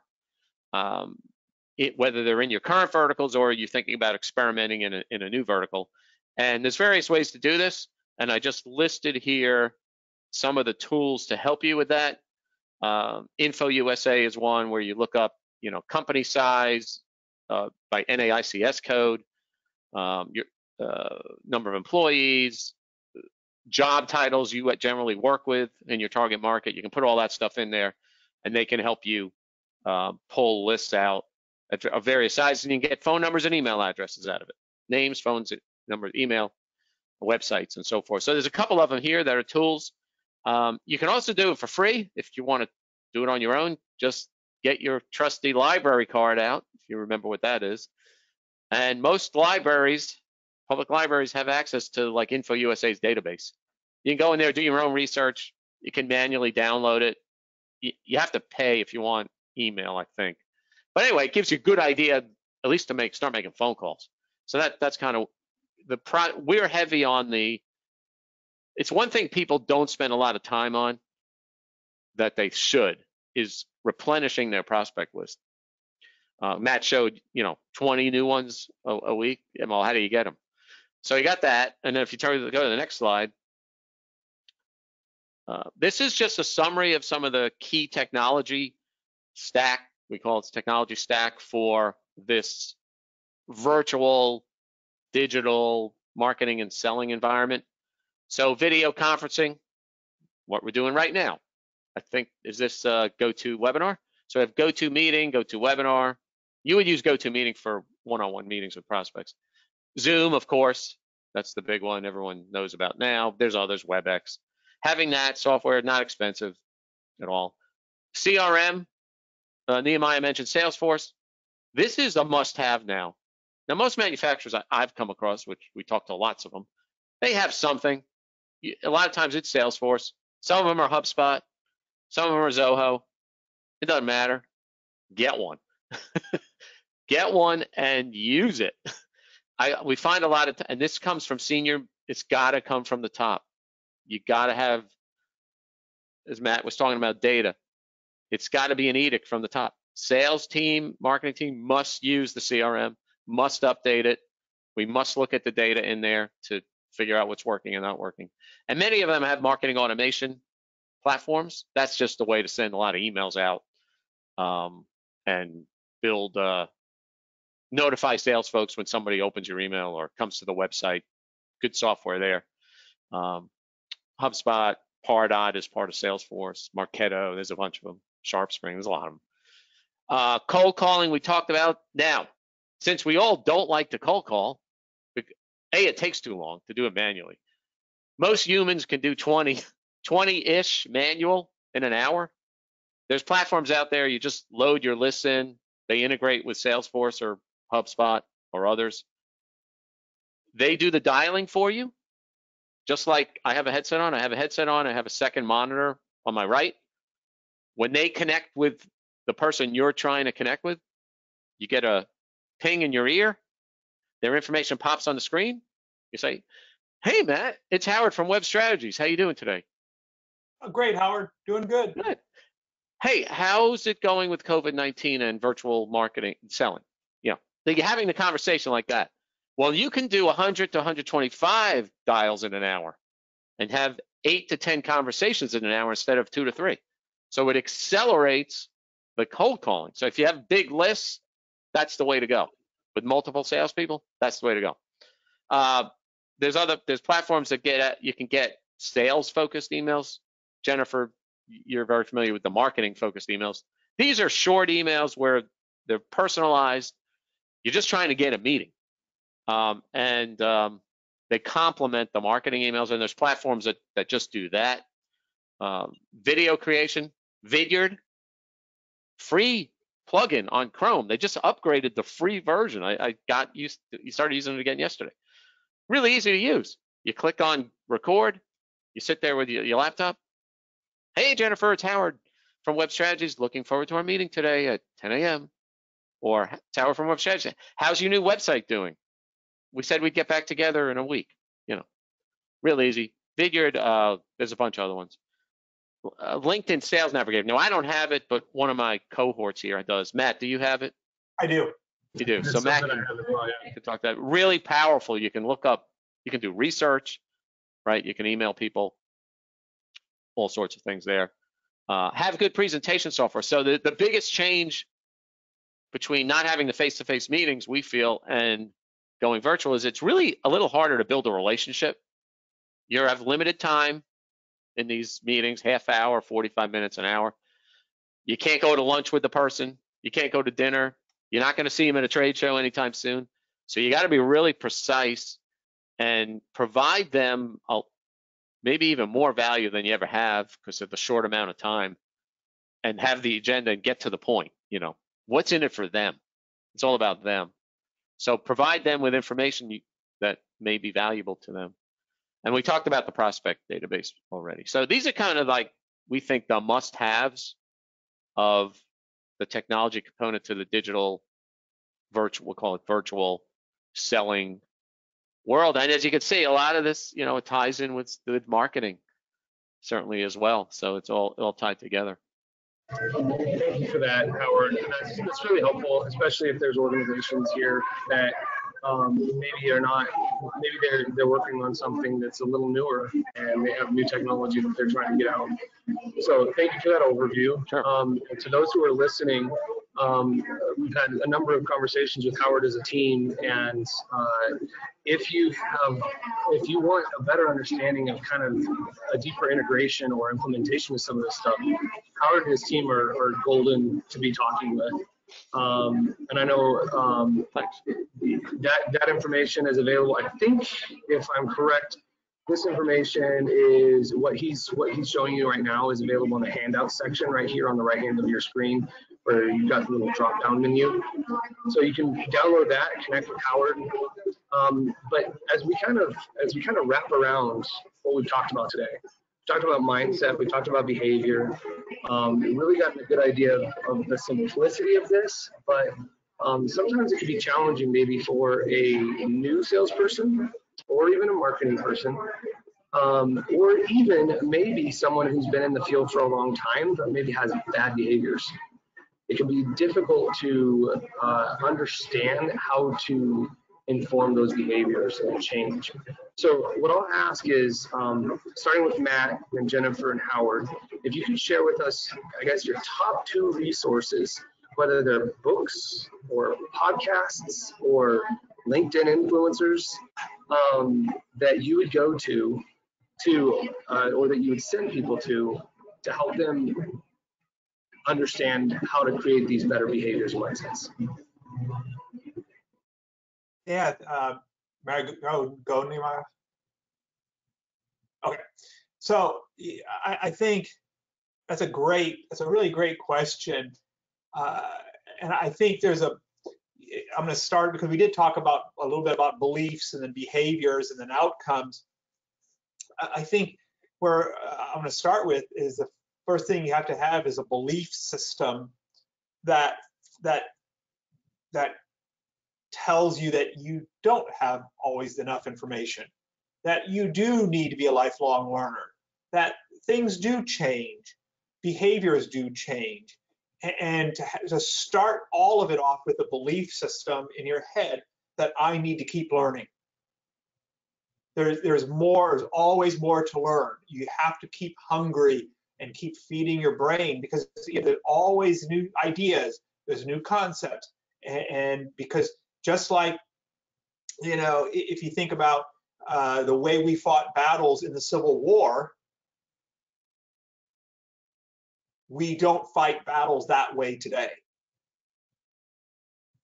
whether they're in your current verticals or you're thinking about experimenting in a new vertical. And there's various ways to do this, and I just listed here some of the tools to help you with that. Info USA is one where you look up, company size by NAICS code, your number of employees, job titles you generally work with in your target market. You can put all that stuff in there, and they can help you pull lists out of various sizes, and you can get phone numbers and email addresses out of it. Names, phones, numbers, email, websites, and so forth. So there's a couple of them here that are tools. You can also do it for free if you want to do it on your own. Just get your trusty library card out, if you remember what that is. And most libraries, public libraries, have access to like Info USA's database. You can go in there, do your own research. You can manually download it. You have to pay if you want email, I think. But anyway, it gives you a good idea, at least to start making phone calls. So that's kind of we're heavy on it's one thing people don't spend a lot of time on that they should, is replenishing their prospect list. Matt showed, 20 new ones a week. Well, how do you get them? So you got that. And then if you go to the next slide, this is just a summary of some of the key technology stack. We call it technology stack for this virtual digital marketing and selling environment. So video conferencing, what we're doing right now. I think, is this GoToWebinar? So we have GoToMeeting, GoToWebinar. You would use GoToMeeting for one-on-one meetings with prospects. Zoom, of course, that's the big one everyone knows about now. There's others, WebEx. Having that software, not expensive at all. CRM, Nehemiah mentioned Salesforce. This is a must-have now. Now, most manufacturers I've come across, which we talked to lots of them, they have something. A lot of times it's Salesforce. Some of them are HubSpot. Some of them are Zoho. It doesn't matter. Get one. Get one and use it. We find a lot of, and this comes from senior, it's got to come from the top. You got to have, as Matt was talking about, data. It's got to be an edict from the top. Sales team, marketing team must use the CRM, must update it. We must look at the data in there to figure out what's working and not working. And many of them have marketing automation platforms. That's just a way to send a lot of emails out and build, notify sales folks when somebody opens your email or comes to the website. Good software there. HubSpot, Pardot is part of Salesforce. Marketo, there's a bunch of them. SharpSpring, there's a lot of them. Cold calling, we talked about. Now, since we all don't like to cold call, it takes too long to do it manually. Most humans can do 20-ish manual in an hour. There's platforms out there, you just load your lists in. They integrate with Salesforce or HubSpot or others. They do the dialing for you. Just like I have a headset on, I have a second monitor on my right. When they connect with the person you're trying to connect with, you get a ping in your ear. Their information pops on the screen. You say, "Hey, Matt, it's Howard from Web Strategies. How you doing today?" Oh, great, Howard. Doing good. Good. Hey, how's it going with COVID-19 and virtual marketing and selling? You're having the conversation like that. Well, you can do 100 to 125 dials in an hour and have 8 to 10 conversations in an hour instead of 2 to 3. So it accelerates the cold calling. So if you have big lists, that's the way to go. With multiple salespeople, that's the way to go. There's platforms that you can get sales-focused emails. Jennifer, you're very familiar with the marketing-focused emails. These are short emails where they're personalized. You're just trying to get a meeting. They complement the marketing emails, and there's platforms that just do that. Video creation, Vidyard, free plugin on Chrome. They just upgraded the free version. I got used to, you started using it again yesterday. Really easy to use. You click on record, you sit there with your laptop. Hey, Jennifer, it's Howard from Web Strategies. Looking forward to our meeting today at 10 a.m. Or Howard from Web Strategies. How's your new website doing? We said we'd get back together in a week. Real easy. Vidyard, there's a bunch of other ones. LinkedIn Sales Navigator. No, I don't have it, but one of my cohorts here does. Matt, do you have it? I do. You do. So Matt can talk that. Really powerful. You can look up, you can do research, right? You can email people, all sorts of things there. Have good presentation software. So the biggest change between not having the face-to-face meetings, we feel, and going virtual is it's really a little harder to build a relationship. You have limited time in these meetings, half hour, 45 minutes, an hour. You can't go to lunch with the person. You can't go to dinner. You're not going to see them at a trade show anytime soon. So you got to be really precise and provide them maybe even more value than you ever have because of the short amount of time, and have the agenda and get to the point. What's in it for them? It's all about them. So provide them with information that may be valuable to them. And we talked about the prospect database already. So these are kind of like, we think, the must-haves of the technology component to the digital virtual, we'll call it virtual selling world. And as you can see, a lot of this, it ties in with marketing certainly as well. So it's all tied together. Thank you for that, Howard. That's really helpful, especially if there's organizations here that maybe are not, maybe they're working on something that's a little newer and they have new technology that they're trying to get out. So thank you for that overview. Sure. And to those who are listening, we've had a number of conversations with Howard as a team, and if you want a better understanding of kind of a deeper integration or implementation of some of this stuff, Howard and his team are golden to be talking with. And I know that information is available. I think, if I'm correct, this information is what he's showing you right now is available in the handout section right here on the right hand of your screen, where you've got the little drop down menu. So you can download that, connect with Howard. But as we kind of wrap around what we've talked about today, we talked about mindset, we talked about behavior. We really got a good idea of the simplicity of this, but sometimes it can be challenging maybe for a new salesperson or even a marketing person, or even maybe someone who's been in the field for a long time but maybe has bad behaviors. It can be difficult to understand how to inform those behaviors and change. So what I'll ask is, starting with Matt and Jennifer and Howard, if you could share with us, I guess, your top 2 resources, whether they're books or podcasts or LinkedIn influencers, that you would go to or that you would send people to help them understand how to create these better behaviors and mindsets. Yeah, may I go, Nehemiah? Okay, so I think that's a really great question, and I think I'm going to start because we did talk about a little bit about beliefs and then behaviors and then outcomes. I think where I'm going to start with is the first thing you have to have is a belief system that tells you that you don't have always enough information, that you do need to be a lifelong learner, that things do change, behaviors do change, and to start all of it off with a belief system in your head that I need to keep learning. There's always more to learn. You have to keep hungry and keep feeding your brain, because there's always new ideas, there's new concepts, and because just like, if you think about the way we fought battles in the Civil War, we don't fight battles that way today.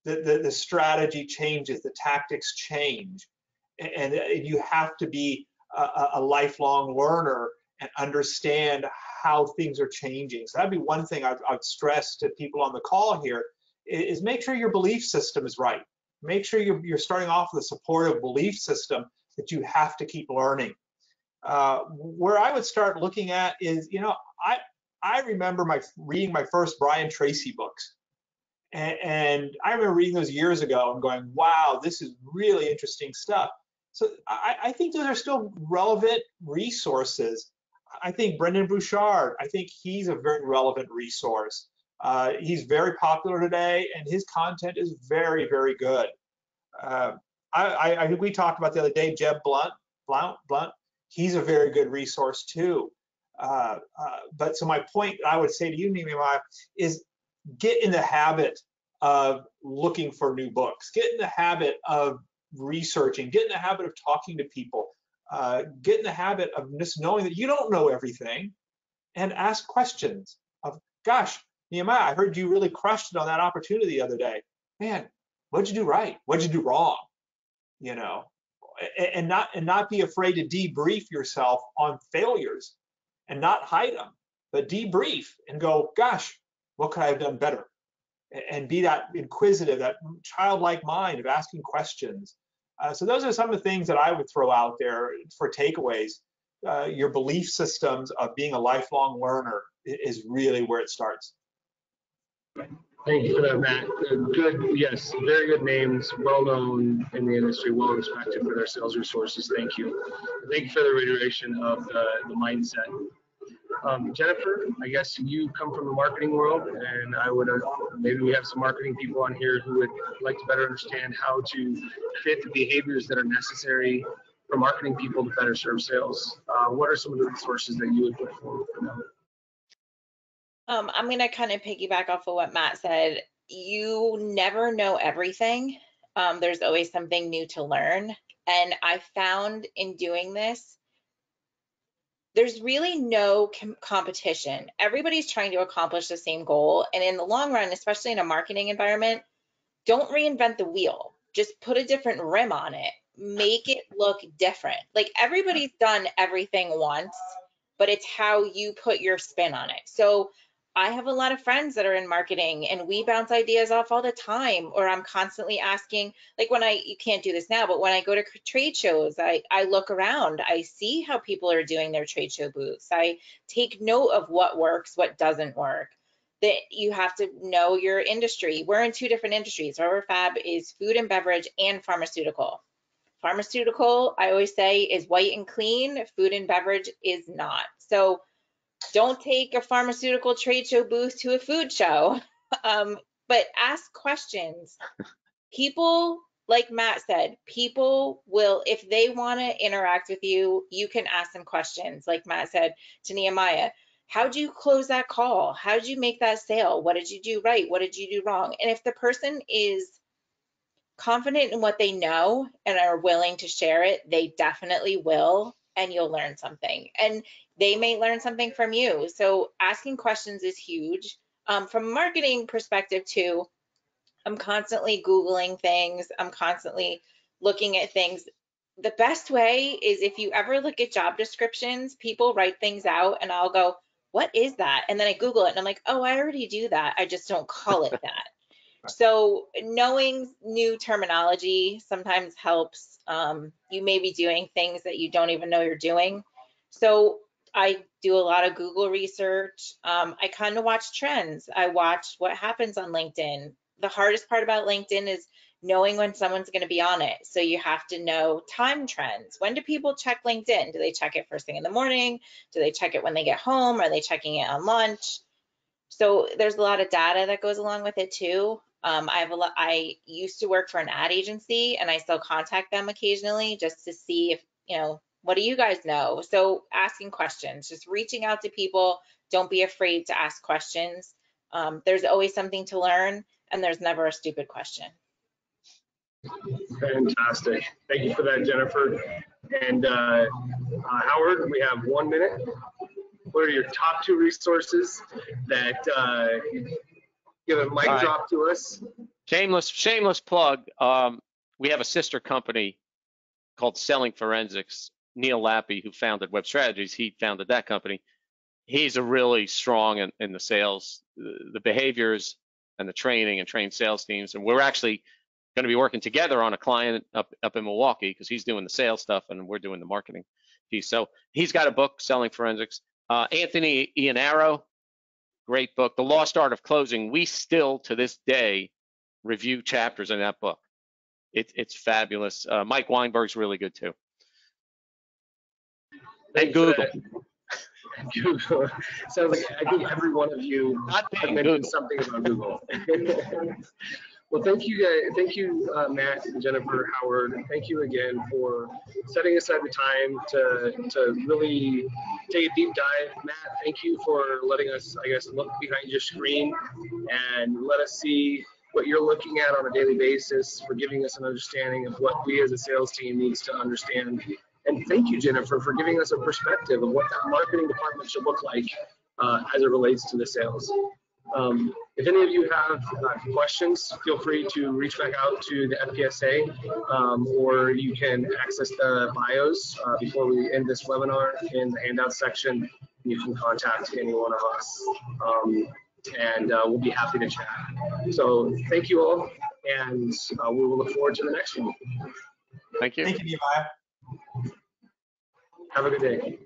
The strategy changes, the tactics change, and you have to be a lifelong learner and understand how things are changing. So that'd be one thing I'd stress to people on the call here, is make sure your belief system is right. Make sure you're starting off with a supportive belief system that you have to keep learning. Where I would start looking at is, I remember reading my first Brian Tracy books. And I remember reading those years ago and going, wow, this is really interesting stuff. So I think those are still relevant resources. I think Brendan Bouchard, I think he's a very relevant resource. He's very popular today, and his content is very, very good. I think we talked about the other day, Jeb Blount, he's a very good resource too. But so my point I would say to you, Nehemiah, is get in the habit of looking for new books. Get in the habit of researching. Get in the habit of talking to people. Get in the habit of just knowing that you don't know everything, and ask questions of, gosh, Nehemiah, I heard you really crushed it on that opportunity the other day. Man, what'd you do right? What'd you do wrong? And not be afraid to debrief yourself on failures and not hide them, but debrief and go, gosh, what could I have done better? And be that inquisitive, that childlike mind of asking questions. So those are some of the things that I would throw out there for takeaways. Your belief systems of being a lifelong learner is really where it starts. Thank you for that, Matt. Good, yes, very good names, well known in the industry, well respected for their sales resources. Thank you. Thank you for the reiteration of the mindset. Jennifer, I guess you come from the marketing world, and I would maybe we have some marketing people on here who would like to better understand how to fit the behaviors that are necessary for marketing people to better serve sales. What are some of the resources that you would put forward for them? I'm going to kind of piggyback off of what Matt said. You never know everything. There's always something new to learn. And I found in doing this, there's really no competition. Everybody's trying to accomplish the same goal. And in the long run, especially in a marketing environment, don't reinvent the wheel. Just put a different rim on it. Make it look different. Like everybody's done everything once, but it's how you put your spin on it. So I have a lot of friends that are in marketing and we bounce ideas off all the time, or I'm constantly asking, like you can't do this now, but when I go to trade shows, I look around, I see how people are doing their trade show booths. I take note of what works, what doesn't work. That you have to know your industry. We're in two different industries. Our fab is food and beverage and pharmaceutical. Pharmaceutical, I always say, is white and clean. Food and beverage is not. So don't take a pharmaceutical trade show booth to a food show, but ask questions. People, like Matt said, people will, if they want to interact with you, you can ask them questions. Like Matt said to Nehemiah, how'd you close that call? How'd you make that sale? What did you do right? What did you do wrong? And if the person is confident in what they know and are willing to share it, they definitely will, and you'll learn something. And they may learn something from you. So asking questions is huge. From a marketing perspective too, I'm constantly Googling things. I'm constantly looking at things. The best way is if you ever look at job descriptions, people write things out and I'll go, what is that? And then I Google it and I'm like, oh, I already do that. I just don't call it that. So knowing new terminology sometimes helps. You may be doing things that you don't even know you're doing. So I do a lot of Google research. I kind of watch trends. I watch what happens on LinkedIn. The hardest part about LinkedIn is knowing when someone's going to be on it. So you have to know time trends. When do people check LinkedIn? Do they check it first thing in the morning? Do they check it when they get home? Are they checking it on lunch? So there's a lot of data that goes along with it too. I used to work for an ad agency and I still contact them occasionally just to see if, what do you guys know? So asking questions, just reaching out to people. Don't be afraid to ask questions. There's always something to learn and there's never a stupid question. Fantastic. Thank you for that, Jennifer. And Howard, we have 1 minute. What are your top 2 resources that give a mic drop to us? Shameless plug. We have a sister company called Selling Forensics. Neil Lappy, who founded Web Strategies, he founded that company. He's a really strong in the sales, the behaviors and the training and trained sales teams. And we're actually going to be working together on a client up in Milwaukee because he's doing the sales stuff and we're doing the marketing piece. So he's got a book, Selling Forensics. Anthony Iannaro, great book, The Lost Art of Closing. We still, to this day, review chapters in that book. It's fabulous. Mike Weinberg's really good too. And Google. Google. Sounds like I think every one of you have mentioned something about Google. Well, thank you guys. Thank you, Matt, Jennifer, Howard. Thank you again for setting aside the time to really take a deep dive. Matt, thank you for letting us, I guess, look behind your screen and let us see what you're looking at on a daily basis, for giving us an understanding of what we as a sales team needs to understand. And thank you, Jennifer, for giving us a perspective of what that marketing department should look like as it relates to the sales. If any of you have questions, feel free to reach back out to the FPSA, or you can access the bios before we end this webinar in the handout section. You can contact any one of us, and we'll be happy to chat. So thank you all, and we will look forward to the next one. Thank you. Thank you, Nehemiah. Have a good day.